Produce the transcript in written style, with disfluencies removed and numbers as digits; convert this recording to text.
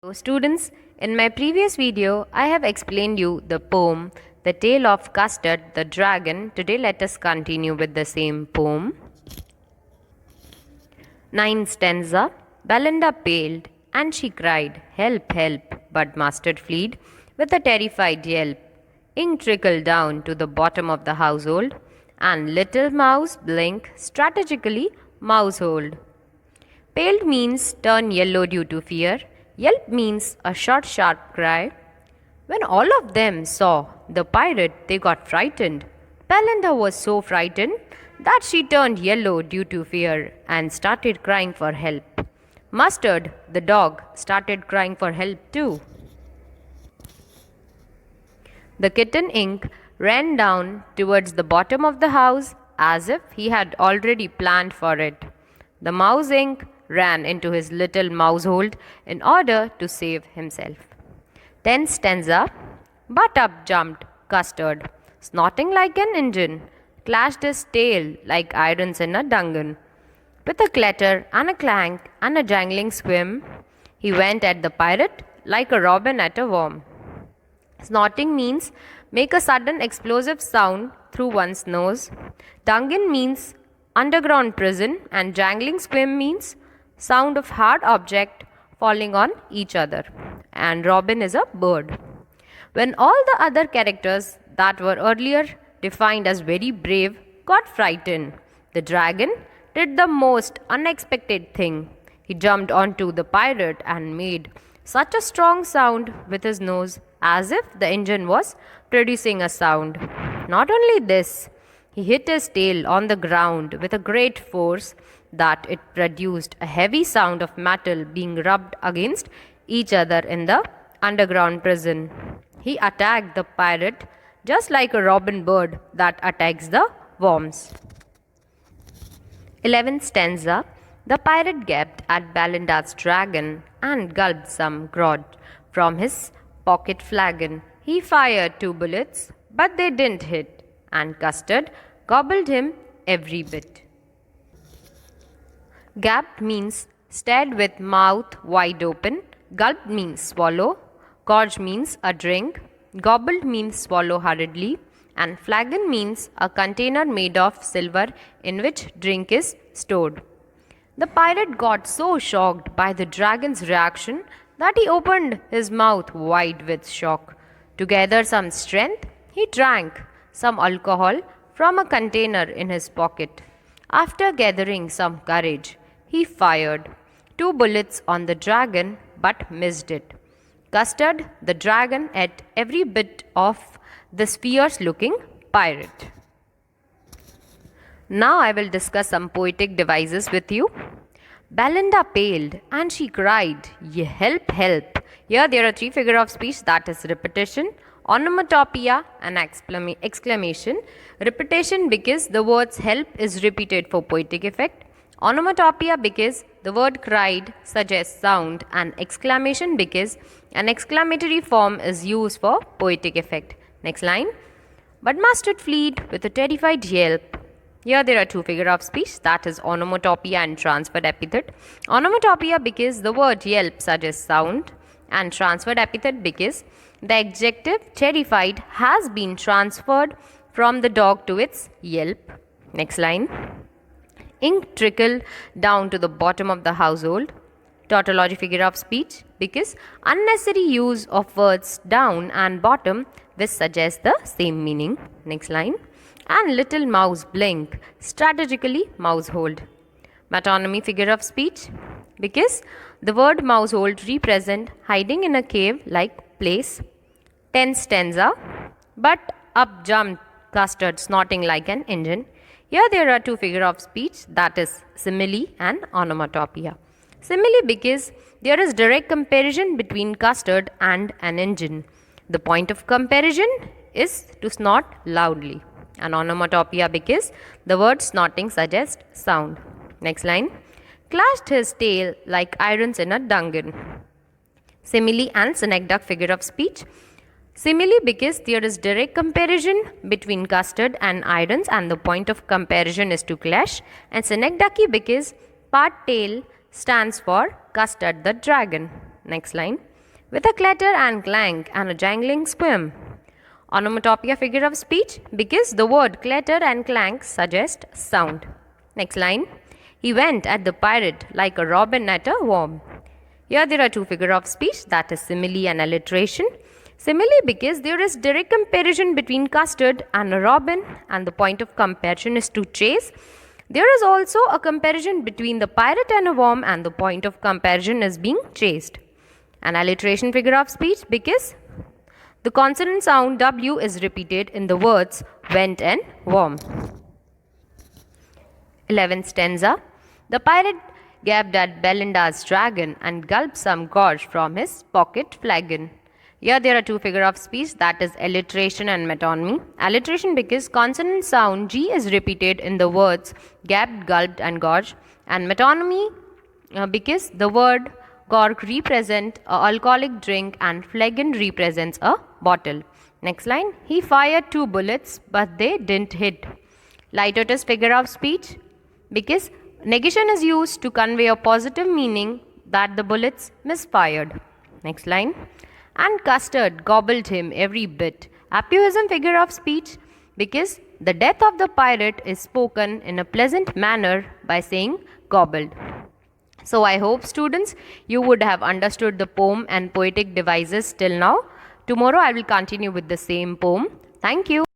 So students, in my previous video, I have explained you the poem, The Tale of Custard the Dragon. Today let us continue with the same poem. 9th stanza. Belinda paled, and she cried, "Help, help!" But Mustard fled with a terrified yelp. Ink trickled down to the bottom of the household, and little mouse blinked strategically mousehold. Paled means turn yellow due to fear. Yelp means a short, sharp cry. When all of them saw the pirate, they got frightened. Belinda was so frightened that she turned yellow due to fear and started crying for help. Mustard, the dog, started crying for help too. The kitten Ink ran down towards the bottom of the house as if he had already planned for it. The mouse Ink ran into his little mousehole in order to save himself. 10th stanza. But up jumped Custard, snorting like an engine, clashed his tail like irons in a dungeon. With a clatter and a clank and a jangling swim, he went at the pirate like a robin at a worm. Snorting means make a sudden explosive sound through one's nose. Dungeon means underground prison, and jangling swim means sound of hard object falling on each other. And robin is a bird. When all the other characters that were earlier defined as very brave got frightened, the dragon did the most unexpected thing. He jumped onto the pirate and made such a strong sound with his nose as if the engine was producing a sound. Not only this, he hit his tail on the ground with a great force that it produced a heavy sound of metal being rubbed against each other in the underground prison. He attacked the pirate just like a robin bird that attacks the worms. 11th stanza. The pirate gaped at Belinda's dragon and gulped some grog from his pocket flagon. He fired 2 bullets, but they didn't hit, and Custard gobbled him every bit. Gapped means stared with mouth wide open. Gulped means swallow. Gorge means a drink. Gobbled means swallow hurriedly. And flagon means a container made of silver in which drink is stored. The pirate got so shocked by the dragon's reaction that he opened his mouth wide with shock. To gather some strength, he drank some alcohol from a container in his pocket. After gathering some courage, he fired 2 bullets on the dragon but missed it. Custard, the dragon, ate every bit of this fierce looking pirate. Now I will discuss some poetic devices with you. Belinda paled and she cried, "Help, help!" Here there are 3 figures of speech, that is repetition, onomatopoeia, and exclamation. Repetition because the words help is repeated for poetic effect. Onomatopoeia because the word cried suggests sound, and exclamation because an exclamatory form is used for poetic effect. Next line. But Mustard fled with a terrified yelp. Here there are 2 figures of speech, that is onomatopoeia and transferred epithet. Onomatopoeia because the word yelp suggests sound, and transferred epithet because the adjective terrified has been transferred from the dog to its yelp. Next line. Ink trickled down to the bottom of the household. Tautology figure of speech because unnecessary use of words down and bottom which suggests the same meaning. Next line. And little mouse blink strategically mousehold. Metonymy figure of speech because the word mousehold represent hiding in a cave like place. 10th stanza. But up jumped Custard snorting like an engine. Here there are 2 figures of speech, that is simile and onomatopoeia. Simile because there is direct comparison between Custard and an engine. The point of comparison is to snort loudly. And onomatopoeia because the word snorting suggests sound. Next line. Clashed his tail like irons in a dungeon. Simile and synecdoche figure of speech. Simile because there is direct comparison between Custard and irons and the point of comparison is to clash. And synecdoche because part tail stands for Custard the dragon. Next line. with a clatter and clank and a jangling squim. Onomatopoeia figure of speech because the word clatter and clank suggest sound. Next line. He went at the pirate like a robin at a worm. Here there are two figure of speech, that is simile and alliteration. Simile because there is direct comparison between custard and a robin and the point of comparison is to chase. There is also a comparison between the pirate and a worm and the point of comparison is being chased. An alliteration figure of speech because the consonant sound W is repeated in the words went and worm. 11th stanza. The pirate gaped at Belinda's dragon and gulped some gorge from his pocket flagon. Here there are two figure of speech, that is alliteration and metonymy. Alliteration because consonant sound G is repeated in the words gaped, gulped and gorge, and metonymy because the word cork represents a alcoholic drink and flagon represents a bottle. Next line. He fired 2 bullets but they didn't hit. Litotes figure of speech because negation is used to convey a positive meaning that the bullets misfired. Next line. And custard gobbled him every bit. Aphorism figure of speech because the death of the pirate is spoken in a pleasant manner by saying gobbled. So I hope students you would have understood the poem and poetic devices till now. Tomorrow I will continue with the same poem. Thank you.